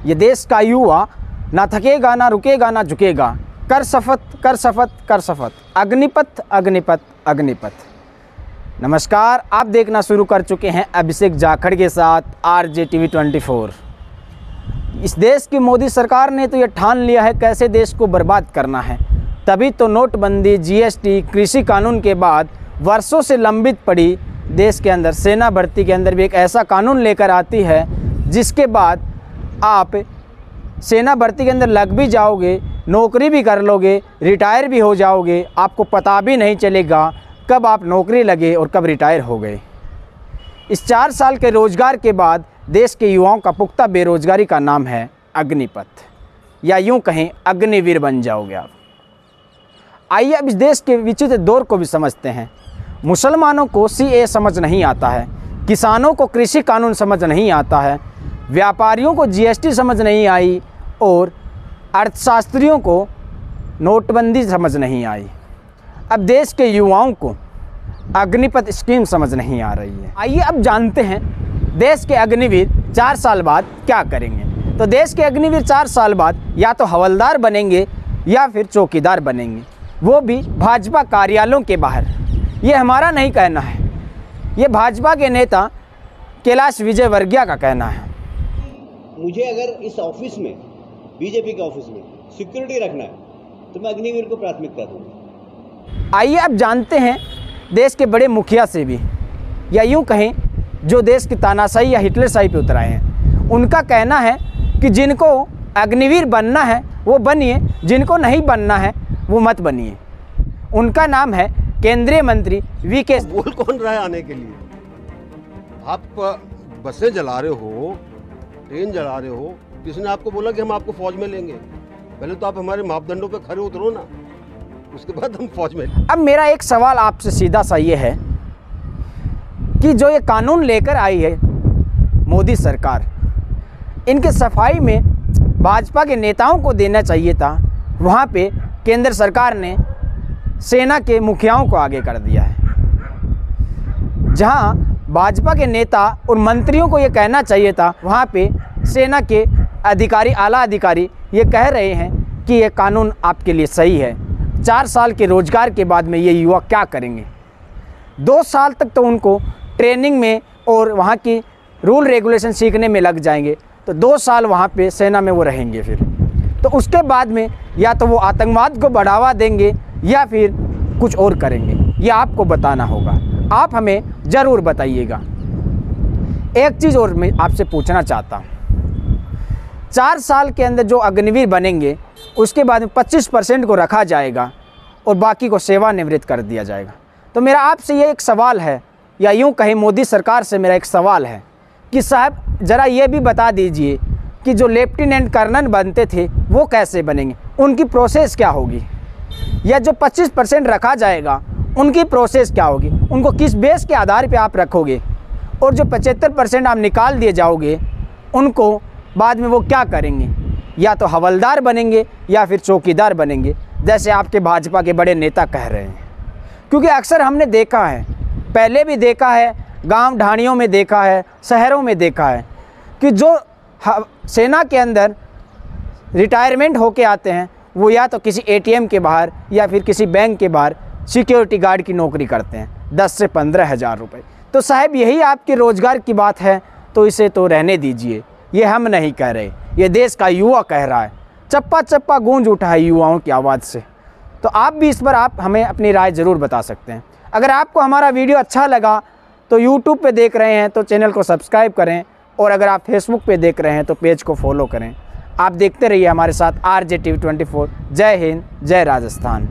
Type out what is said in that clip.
ये देश का युवा ना थकेगा, ना रुकेगा, ना झुकेगा। कर शपथ, कर शपथ, कर शपथ। अग्निपथ, अग्निपथ, अग्निपथ। नमस्कार, आप देखना शुरू कर चुके हैं अभिषेक जाखड़ के साथ RJTV 24। इस देश की मोदी सरकार ने तो ये ठान लिया है कैसे देश को बर्बाद करना है। तभी तो नोटबंदी, GST, कृषि कानून के बाद वर्षों से लंबित पड़ी देश के अंदर सेना भर्ती के अंदर भी एक ऐसा कानून लेकर आती है जिसके बाद आप सेना भर्ती के अंदर लग भी जाओगे, नौकरी भी कर लोगे, रिटायर भी हो जाओगे, आपको पता भी नहीं चलेगा कब आप नौकरी लगे और कब रिटायर हो गए। इस 4 साल के रोज़गार के बाद देश के युवाओं का पुख्ता बेरोजगारी का नाम है अग्निपथ, या यूं कहें अग्निवीर बन जाओगे आप। आइए अब इस देश के विचित्र दौर को भी समझते हैं। मुसलमानों को CA समझ नहीं आता है, किसानों को कृषि कानून समझ नहीं आता है, व्यापारियों को GST समझ नहीं आई और अर्थशास्त्रियों को नोटबंदी समझ नहीं आई। अब देश के युवाओं को अग्निपथ स्कीम समझ नहीं आ रही है। आइए अब जानते हैं देश के अग्निवीर 4 साल बाद क्या करेंगे। तो देश के अग्निवीर 4 साल बाद या तो हवलदार बनेंगे या फिर चौकीदार बनेंगे, वो भी भाजपा कार्यालयों के बाहर। ये हमारा नहीं कहना है, ये भाजपा के नेता कैलाश विजयवर्गीय का कहना है। मुझे अगर इस ऑफिस में, बीजेपी के ऑफिस में सिक्योरिटी रखना है तो मैं अग्निवीर को प्राथमिकता दूंगा। आइए अब जानते हैं देश के बड़े मुखिया से भी, या यूं कहें जो देश की तानाशाही या हिटलरशाही पे उतर आए हैं। उनका कहना है कि जिनको अग्निवीर बनना है वो बनिए, जिनको नहीं बनना है वो मत बनिए। उनका नाम है केंद्रीय मंत्री VK। बोल कौन रहा है आने के लिए? आप बसें जला रहे हो, ट्रेन जला रहे हो, किसने आपको बोला कि हम आपको फौज में लेंगे? पहले तो आप हमारे मापदंडों पे खरे उतरो ना, उसके बाद हम फौज में। अब मेरा एक सवाल आपसे सीधा सा ये है कि जो ये कानून लेकर आई है मोदी सरकार, इनके सफाई में भाजपा के नेताओं को देना चाहिए था। वहाँ पे केंद्र सरकार ने सेना के मुखियाओं को आगे कर दिया है। जहाँ भाजपा के नेता और मंत्रियों को ये कहना चाहिए था, वहाँ पे सेना के अधिकारी, आला अधिकारी ये कह रहे हैं कि ये कानून आपके लिए सही है। 4 साल के रोज़गार के बाद में ये युवा क्या करेंगे? 2 साल तक तो उनको ट्रेनिंग में और वहाँ की रूल रेगुलेशन सीखने में लग जाएंगे, तो 2 साल वहाँ पे सेना में वो रहेंगे। फिर तो उसके बाद में या तो वो आतंकवाद को बढ़ावा देंगे या फिर कुछ और करेंगे। ये आपको बताना होगा, आप हमें ज़रूर बताइएगा। एक चीज़ और मैं आपसे पूछना चाहता हूँ, 4 साल के अंदर जो अग्निवीर बनेंगे उसके बाद में 25% को रखा जाएगा और बाकी को सेवानिवृत्त कर दिया जाएगा। तो मेरा आपसे ये एक सवाल है, या यूँ कहें मोदी सरकार से मेरा एक सवाल है कि साहब ज़रा ये भी बता दीजिए कि जो लेफ्टिनेंट कर्नल बनते थे वो कैसे बनेंगे, उनकी प्रोसेस क्या होगी? या जो 25% रखा जाएगा उनकी प्रोसेस क्या होगी? उनको किस बेस के आधार पे आप रखोगे? और जो 75% आप निकाल दिए जाओगे उनको बाद में वो क्या करेंगे? या तो हवलदार बनेंगे या फिर चौकीदार बनेंगे, जैसे आपके भाजपा के बड़े नेता कह रहे हैं। क्योंकि अक्सर हमने देखा है, पहले भी देखा है, गांव ढाणियों में देखा है, शहरों में देखा है कि जो सेना के अंदर रिटायरमेंट होके आते हैं वो या तो किसी ATM के बाहर या फिर किसी बैंक के बाहर सिक्योरिटी गार्ड की नौकरी करते हैं, 10 से 15 हज़ार रुपये। तो साहब यही आपके रोज़गार की बात है तो इसे तो रहने दीजिए। ये हम नहीं कह रहे, ये देश का युवा कह रहा है। चप्पा चप्पा गूंज उठा है युवाओं की आवाज़ से। तो आप भी इस पर आप हमें अपनी राय ज़रूर बता सकते हैं। अगर आपको हमारा वीडियो अच्छा लगा तो YouTube पे देख रहे हैं तो चैनल को सब्सक्राइब करें, और अगर आप Facebook पे देख रहे हैं तो पेज को फॉलो करें। आप देखते रहिए हमारे साथ RJTV 24। जय हिंद, जय राजस्थान।